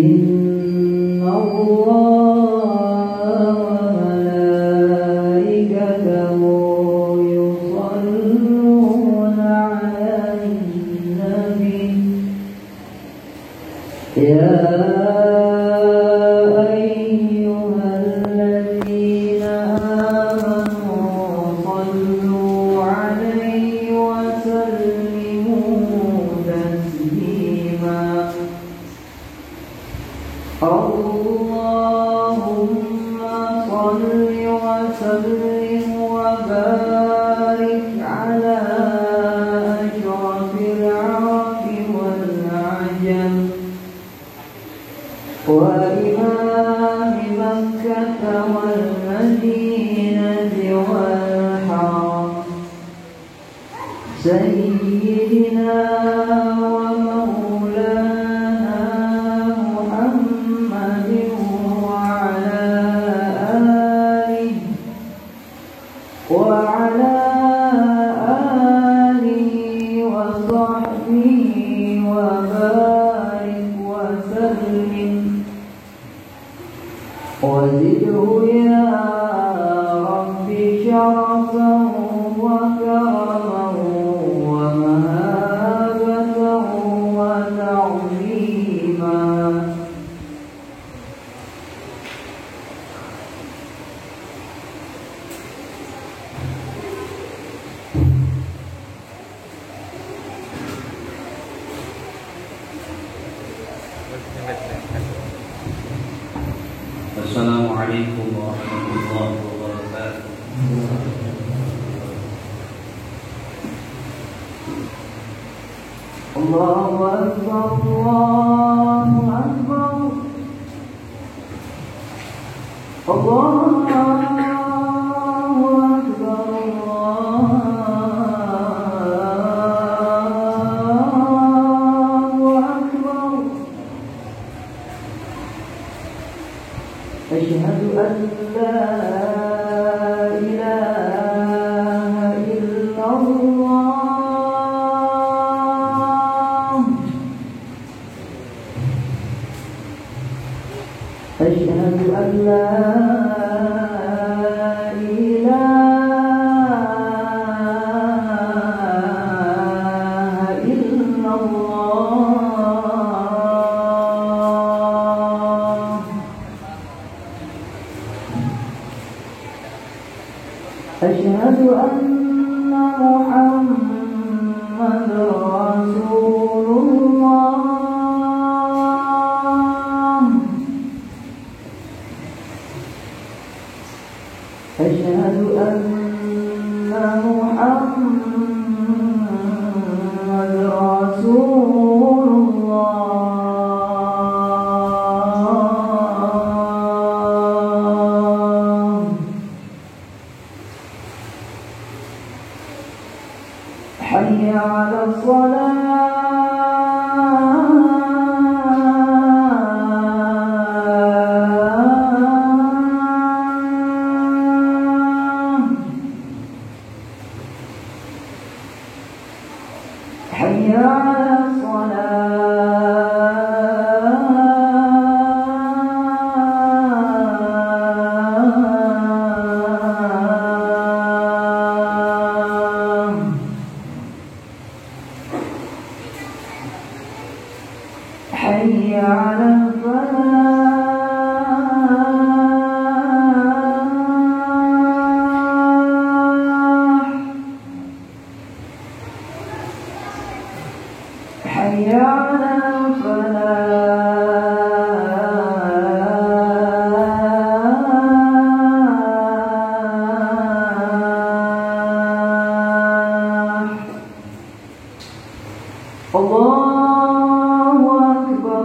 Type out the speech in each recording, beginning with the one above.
إن الله وملائكته يصلون على النبي يا أيها الذين آمنوا صلوا عليه وسلموا تسليما اللهم صل وسلم وبارك على أشرف العرب والعجم وإمام مكة والمدينة والحرم سيدنا ومولانا محمد وعلى آله وصحبه وبارك وسلم وزده يا رب شرفا وكرما ومهابة وتعظيما Assalamualaikum warahmatullahi wabarakatuh. Allahu Akbar, Allahu Akbar, Allahu Akbar, Allahu Akbar. Asyhadu an la ilaha illallah. Asyhadu an la ilaha illallah. Asyhadu anna Muhammadar Rasulullah. Asyhadu anna Muhammadar Rasulullah. Hayya 'alas shalah. Hayya 'alas shalah. Hayya 'alal falah. Hayya 'alal falah. Allahu Akbar,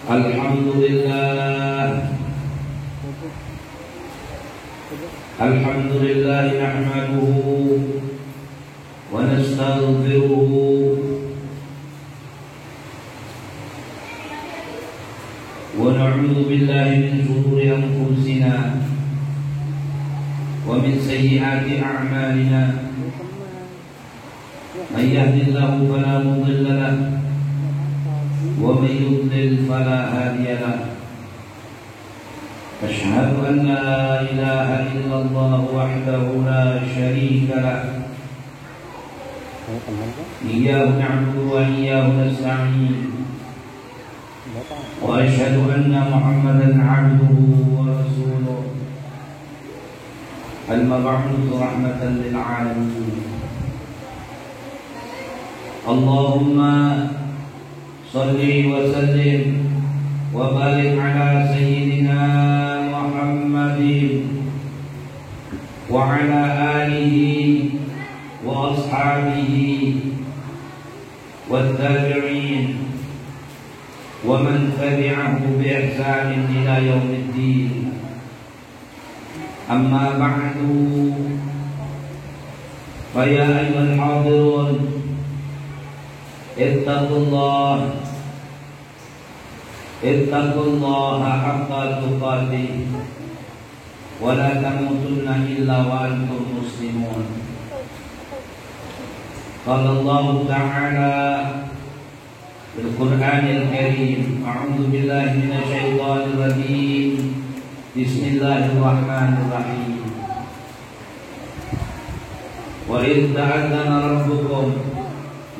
Alhamdulillah nahmaduhu wa nastaghfiruhu wa na'udzu billahi min shururi anfusina wa min sayyiati a'malina. Man yahdihillahu fala mudilla lahu wa man yudlil fala hadiya lahu. Asyhadu an la ilaha illallah wahdahu la syarika lahu. Iyyahu na'budu wa iyyahu nasta'in. Wa asyhadu anna Muhammadan 'abduhu wa rasuluhu. Al-mab'uts rahmatan lil 'alamin. Allahumma shalli wa sallim wa barik ala sayyidina Muhammadin wa ala alihi wa ashabihi wa tabi'in wa man tabi'ahu bi ihsanin ila yaumiddin. Amma ba'du, fa ya ayyuhal hadirun ittaqullaha haqqa tuqatih wa la tamutunna illa wa antum muslimun. Qala Allah ta'ala fil Qur'anil Karim, a'udzu billahi minasy syaithanir rajim. Bismillahirrahmanirrahim. Wa idh ta'adzana rabbukum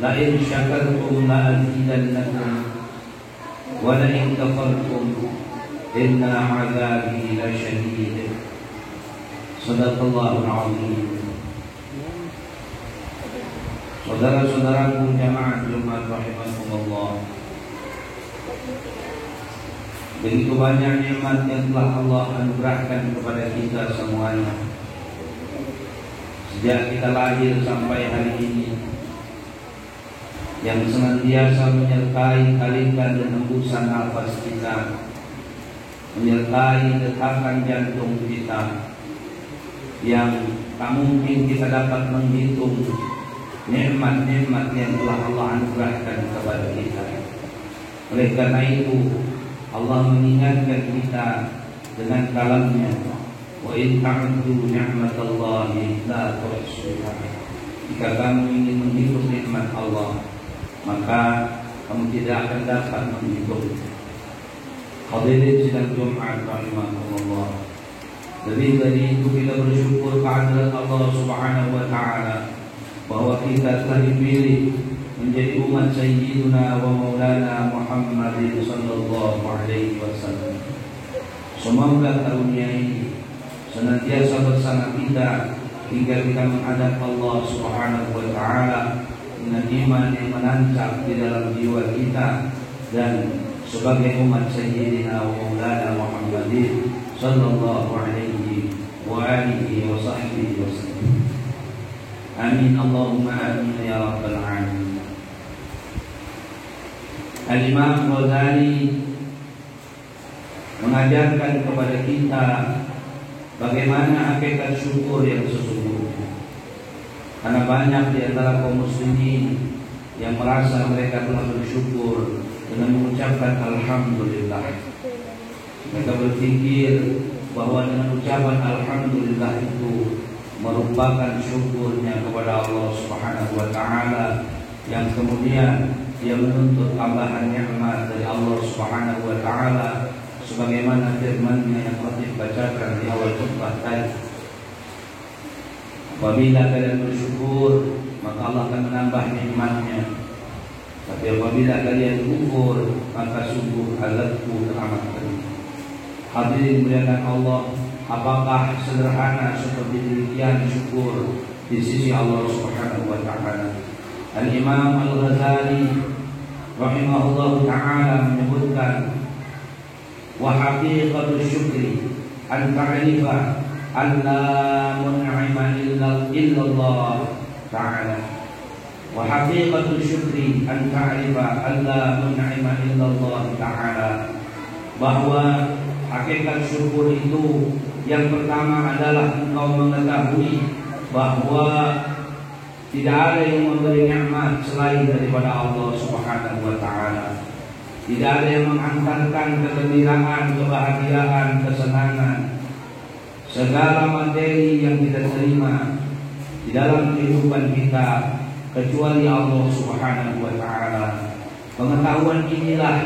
la in syakartum la azidannakum wa la in kafartum inna 'adzabi lasyadid. Shadaqallahul 'azim. Saudara-saudaraku jamaah Jumat rahimakumullah, begitu banyak nikmat yang telah Allah anugerahkan kepada kita semuanya sejak kita lahir sampai hari ini, yang senantiasa menyertai tarikan dan hembusan nafas kita, menyertai detakan jantung kita, yang tak mungkin kita dapat menghitung nikmat-nikmat yang telah Allah anugerahkan kepada kita. Oleh karena itu Allah mengingatkan kita dengan kalamnya, wa in ta'uddu ni'matallahi la tuhsuha. Jika kamu ingin menghitung nikmat Allah, maka kamu tidak akan dapat menghitung. Hadirin sidang Jumat rahimahullah, lebih dari itu kita bersyukur kehadirat Allah Subhanahu wa taala bahwa kita telah dipilih menjadi umat Sayyidina wa Maulana Muhammadin sallallahu alaihi wasallam. Semoga karunia ini senantiasa bersama kita hingga kita menghadap Allah Subhanahu wa taala dengan iman yang menancap di dalam jiwa kita, dan sebagai umat Sayyidina wa Maulana Muhammadin sallallahu alaihi wa alihi wa sahbihi wasallam. Amin Allahumma amin ya rabbal alamin. Al-Imam Ghazali mengajarkan kepada kita bagaimana hakikat syukur yang sesungguhnya. Karena banyak di antara kaum muslimin yang merasa mereka telah bersyukur dengan mengucapkan alhamdulillah. Mereka berpikir bahwa dengan ucapan alhamdulillah itu merupakan syukurnya kepada Allah Subhanahu wa taala, yang kemudian dia menuntut tambahan nikmat dari Allah Subhanahu wa taala sebagaimana firman-Nya yang telah dibacakan di awal khutbah tadi. Apabila kalian bersyukur, maka Allah akan menambah nikmat-Nya. Tapi apabila kalian kufur, maka sungguh azabku teramat pedih. Hadirin muliakan Allah, apakah sederhana seperti demikian syukur di sisi Allah Subhanahu wa taala? Al-Imam Al-Ghazali rahimahullah taala menyebutkan, wa haqiqatu syukri an ta'rifa an la mun'ima illallah ta'ala. Wa haqiqatul syukri an ta'rifa alla mun'ima illallah ta'ala. Bahwa hakikat syukur itu yang pertama adalah engkau mengetahui bahwa tidak ada yang memberi nikmat selain daripada Allah Subhanahu wa taala. Tidak ada yang menghantarkan kegembiraan, kebahagiaan, kesenangan. Segala materi yang kita terima di dalam kehidupan kita kecuali Allah Subhanahu wa taala. Pengetahuan inilah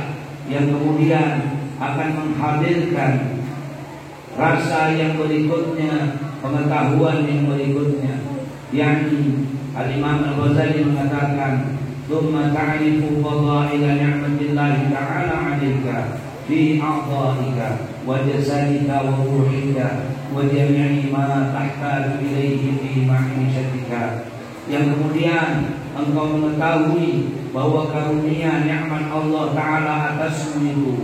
yang kemudian akan menghadirkan rasa yang berikutnya, pengetahuan yang berikutnya, yakni Al-Imam Al-Ghazali mengatakan, "Tsumma ta'rifu fadaila ni'matillahi ta'ala 'alaika fi a'dha'ika wa jasadika wa ruhika wa jami'i ma tahtaju ilaihi fi ma'ishatika." Yang kemudian engkau mengetahui bahwa karunia nikmat Allah Ta'ala atasmu itu,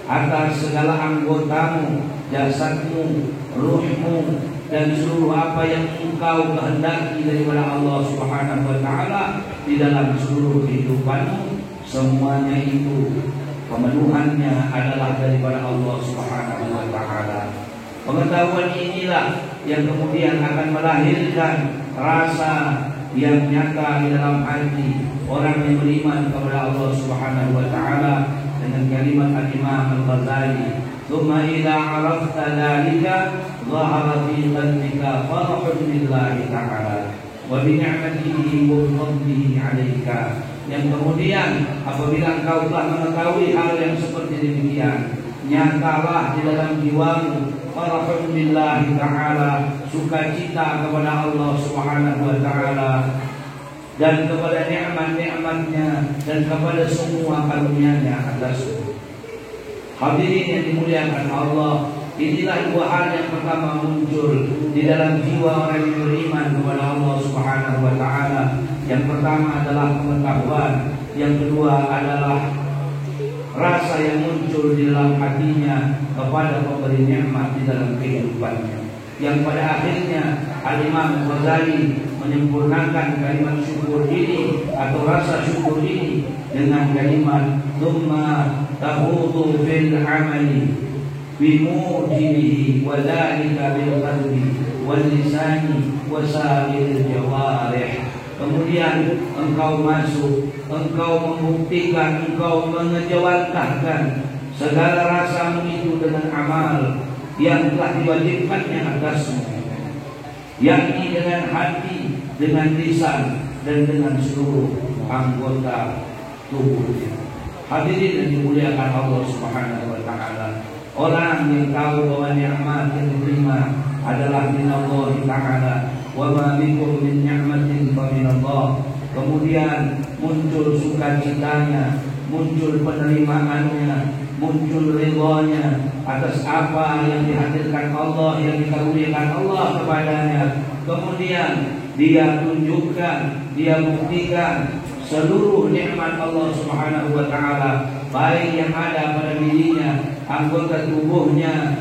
atas segala anggotamu, jasadmu, ruhmu, dan seluruh apa yang engkau kehendaki daripada Allah Subhanahu wa taala di dalam seluruh kehidupanmu, semuanya itu pemenuhannya adalah daripada Allah Subhanahu wa taala. Pengetahuan inilah yang kemudian akan melahirkan rasa yang nyata di dalam hati orang yang beriman kepada Allah Subhanahu wa taala dengan kalimat Al-Imam Al-Ghazali, "Tsumma idza 'arafta dzalika dhahara fi qalbika farahun billahi ta'ala wa bi ni'matihi wa fadlihi 'alaika." Yang kemudian apabila engkau telah mengetahui hal yang seperti demikian, nyatalah di dalam jiwamu farahun billahi ta'ala, sukacita kepada Allah Subhanahu wa taala dan kepada nikmat-nikmatnya dan kepada semua karunia-Nya atasmu. Hadirin yang dimuliakan Allah, inilah dua hal yang pertama muncul di dalam jiwa orang yang beriman kepada Allah Subhanahu wa taala. Yang pertama adalah pengetahuan, yang kedua adalah rasa yang muncul di dalam hatinya kepada pemberi nikmat di dalam kehidupannya, yang pada akhirnya Al-Imam Ghazali menyempurnakan kalimat syukur ini atau rasa syukur ini dengan kalimat "Tsumma tahudu fil amali bimujibihi wa dzalika bil qalbi wal lisani wa sa'iril jawarih." Kemudian engkau masuk, engkau membuktikan, engkau mengejawantahkan segala rasamu itu dengan amal yang telah diwajibkannya atasmu, yakni dengan hati, dengan lisan, dan dengan seluruh anggota tubuhnya. Hadirin yang dimuliakan Allah Subhanahu wa taala, orang yang tahu bahwa nikmat yang diterima adalah min Allah Ta'ala, wa ma bikum min ni'matin fa min Allah. Kemudian muncul sukacitanya, muncul penerimaannya, muncul ridhonya atas apa yang dihadirkan Allah, yang dikaruniakan Allah kepadanya. Kemudian dia tunjukkan, dia buktikan seluruh nikmat Allah Subhanahu wa taala, baik yang ada pada dirinya, anggota tubuhnya,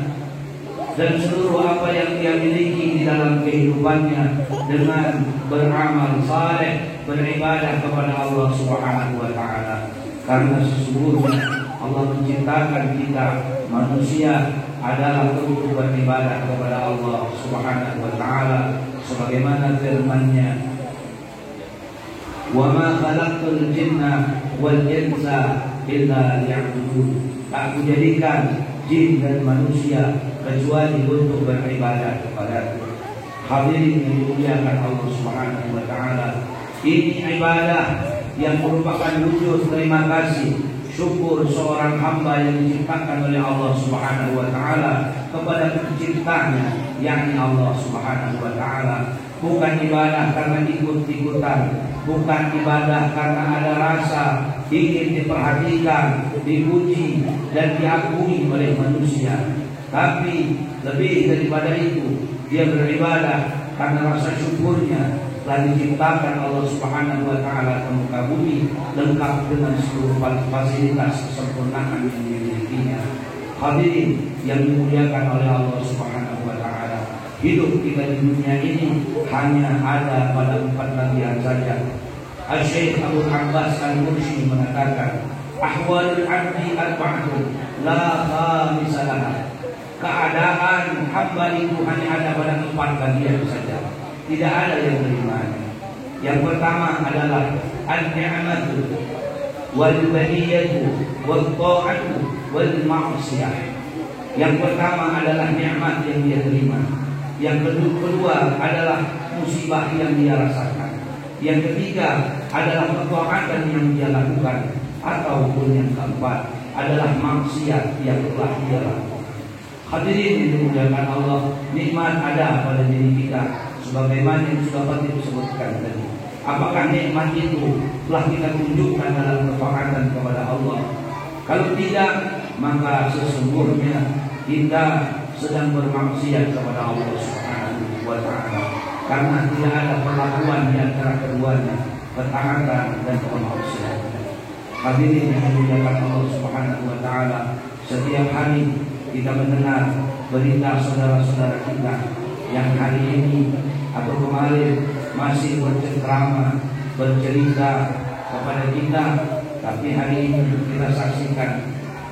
dan seluruh apa yang dia miliki di dalam kehidupannya dengan beramal saleh, beribadah kepada Allah Subhanahu wa taala. Karena sesungguhnya Allah menciptakan kita manusia adalah untuk beribadah kepada Allah Subhanahu wa taala, sebagaimana firman-Nya, "Wa ma khalaqtul jinna wal insa illa liya'budun." Aku jadikan jin dan manusia kecuali untuk beribadah kepada-Ku. Hadirin yang dimuliakan Allah Subhanahu wa taala, ini ibadah yang merupakan wujud terima kasih, syukur seorang hamba yang diciptakan oleh Allah Subhanahu wa taala kepada penciptanya, yakni Allah Subhanahu wa taala. Bukan ibadah karena ikut-ikutan, bukan ibadah karena ada rasa ingin diperhatikan, dipuji dan diakui oleh manusia. Tapi lebih daripada itu, dia beribadah karena rasa syukurnya telah diciptakan Allah Subhanahu wa taala ke muka bumi lengkap dengan seluruh fasilitas kesempurnaan yang dimilikinya. Hadirin yang dimuliakan oleh Allah Subhanahu wa taala, hidup kita di dunia ini hanya ada pada 4 bagian saja. Syekh Abu Abbas Al-Mursi mengatakan, ahwalul abdi arba'atun la khamisalaha. Keadaan hamba itu hanya ada pada 4 bagian saja, tidak ada yang berimanya. Yang pertama adalah an-ni'matu wal baliyatu wal ta'atu wal ma'siyah. Yang pertama adalah nikmat yang dia terima. Yang kedua adalah musibah yang dia rasakan. Yang ketiga adalah ketaatan yang dia lakukan. Ataupun yang keempat adalah maksiat yang telah dia lakukan. Hadirin dimuliakan Allah, nikmat ada pada diri kita sebagaimana yang sudah tadi disebutkan tadi. Apakah nikmat itu telah kita tunjukkan dalam ketaatan kepada Allah? Kalau tidak, maka sesungguhnya kita sedang bermaksiat kepada Allah Subhanahu wa Ta'ala, karena tidak ada perlakuan di antara keduanya, ketaatan dan kemaksiatan. Hadirin yang dimuliakan Allah Subhanahu wa Ta'ala, setiap hari kita mendengar berita saudara-saudara kita yang hari ini atau kemarin masih berceramah, bercerita kepada kita, tapi hari ini kita saksikan,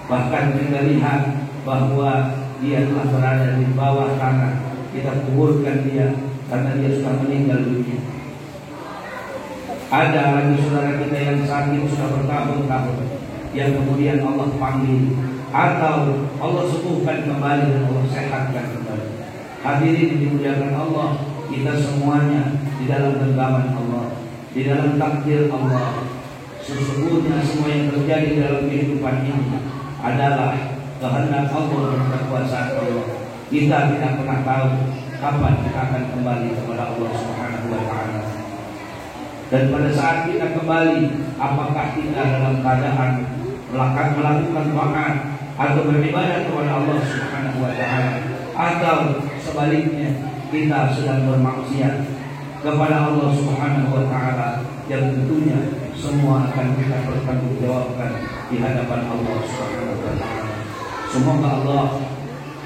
bahkan kita lihat bahwa dia telah berada di bawah tanah. Kita kuburkan dia karena dia sudah meninggal dunia. Ada lagi saudara kita yang sakit sudah bertahun-tahun, yang kemudian Allah panggil atau Allah sembuhkan kembali dan Allah sehatkan kembali. Hadirin dimuliakan Allah, kita semuanya di dalam genggaman Allah, di dalam takdir Allah. Sesungguhnya semua yang terjadi dalam kehidupan ini adalah kehendak Allah dan kekuasaan Allah. Kita tidak pernah tahu kapan kita akan kembali kepada Allah Subhanahu wa Ta'ala. Dan pada saat kita kembali, apakah kita dalam keadaan melakukan taat atau beribadah kepada Allah Subhanahu wa Ta'ala, atau sebaliknya kita sedang bermaksiat kepada Allah Subhanahu wa Ta'ala, yang tentunya semua akan kita pertanggungjawabkan di hadapan Allah Subhanahu wa Ta'ala. Semoga Allah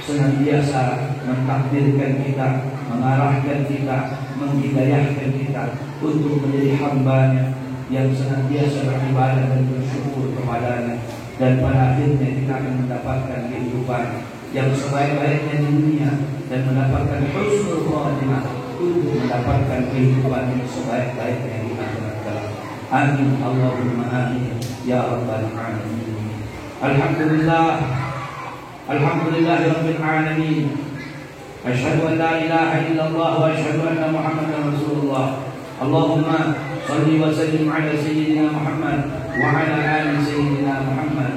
senantiasa mentakdirkan kita, mengarahkan kita, menghidayahkan kita untuk menjadi hamba-Nya yang senantiasa beribadah dan bersyukur kepada-Nya, dan pada akhirnya kita akan mendapatkan kehidupan yang sebaik-baiknya di dunia dan mendapatkan husnul khatimah untuk mendapatkan kehidupan yang sebaik-baiknya di akhirat kelak. Amin Allahumma amin ya rabbal alamin. Alhamdulillah, alhamdulillahirabbil alamin. Asyhadu an la ilaha illallah wa asyhadu anna Muhammadar Rasulullah. Allahumma shalli wa sallim ala sayyidina Muhammad wa ala ali sayyidina Muhammad.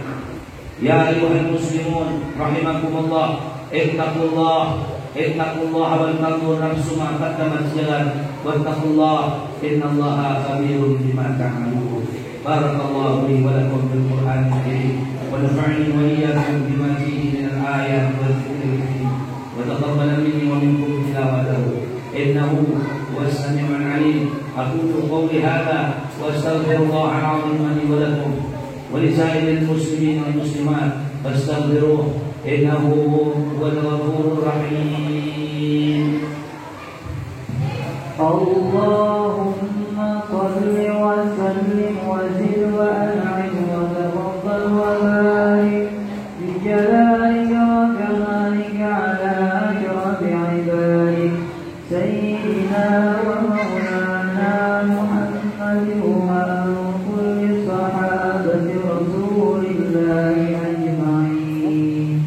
Ya ayyuhal muslimun rahimakumullah, ittaqullah wal tanzur nafsu ma qaddamat jalan, wattaqullah innallaha khabirun bima ta'malun. Barakallahu li wa lakum bil Qur'anil karim wa nafa'ani wa iyyakum bima fihi min al-ayati wa dhikril hakim wa taqabbal minni wa minkum tilawatahu innahu huwas sami'ul 'alim. Aqulu qawli hadha wa astaghfirullaha al-'azim li wa lakum wa li sa'iril muslimin wal muslimat fastaghfiruhu innahu huwal ghafurur rahim. Allahumma salli wa sallim wa zid wa an'im wa tafaddal wa barik bi jalalika wa kamalika ala ashrafi ibadik sayyidina wa maulana Muhammadin wa an kulli sahabati rasulillahi ajma'in.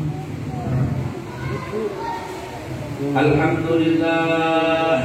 Alhamdulillah,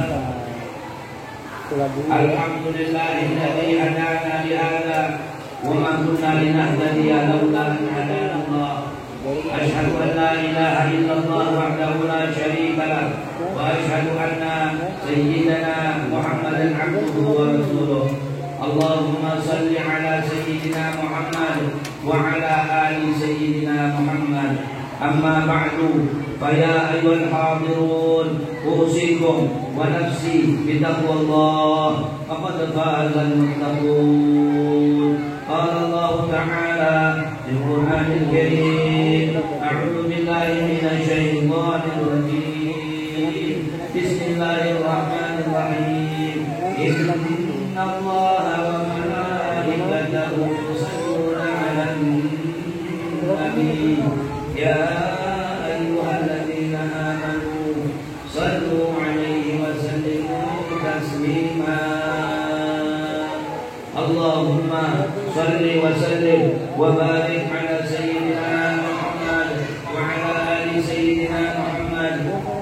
alhamdulillahilladzi hadana li hadza wa ma kunna linahtadiya laula an hadana Allah. Asyhadu an la ilaha illallah wahdahu la syarika lah wa asyhadu anna sayyidana Muhammadan 'abduhu wa rasuluh. Allahumma salli ala sayyidina Muhammad wa ala ali sayyidina Muhammad. Amma ba'du, faya ayyuhal hadirun, usikum wa nafsi bitaqwallah, faqad fazal muttaqun. Qala Allah Ta'ala fil Qur'anil Karim, a'udzu billahi minasy syaithanir rajim. Bismillahirrahmanirrahim. Innallaha wa يا أيها الذين آمنوا صلوا عليه وسلموا تسليما اللهم صل وسلم وبارك على سيدنا محمد وعلى آل سيدنا محمد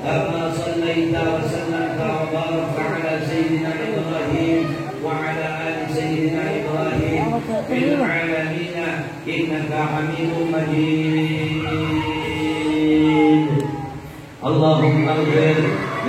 كما صليت وسلمت وباركت على سيدنا إبراهيم وعلى آل سيدنا إبراهيم في العالمين إنك حميد مجيد اللهم اغفر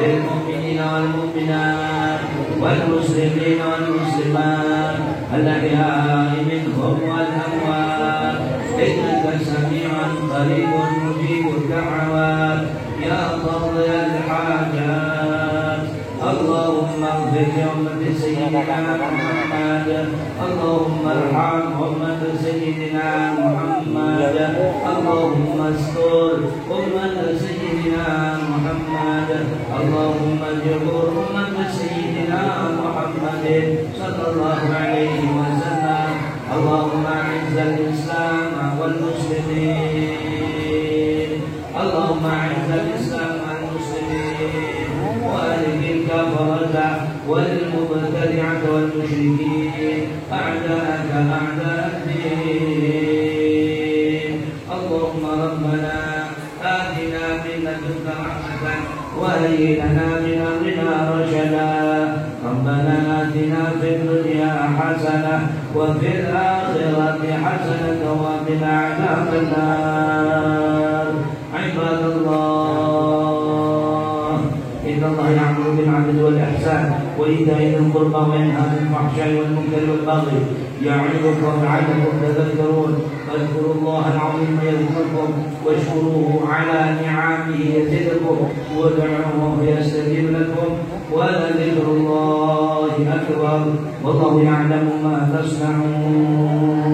للمؤمنين والمؤمنات والمسلمين والمسلمات الأحياء منهم والأموات إنك سميع قريب مجيب الدعوات يا قاضي الحاجات اللهم اغفر لأمة سيدنا محمد اللهم ارحم أمة سيدنا محمد اللهم استر أمة سيدنا محمد اللهم اجبر أمة سيدنا محمد صلى الله عليه وسلم اللهم أعز الإسلام والمسلمين اللهم أعز الإسلام والمسلمين وأهلك الكفرة والمبتدعة والمشركين أعداءك أعداء الدين اللهم ربنا آتنا من لدنك رحمة وهيئ لنا من أمرنا رشدا ربنا آتنا في الدنيا حسنة وفي الآخرة حسنة وقنا عذاب النار عباد الله إن الله يأمر بالعدل والإحسان وإيتاء ذي القربى وينهى عن الفحشاء والمنكر والبغي يعظكم لعلكم تذكرون فاذكروا الله العظيم يذكركم واشكروه على نعمه يزدكم وادعوه يستجب لكم ولذكر الله أكبر والله يعلم ما تصنعون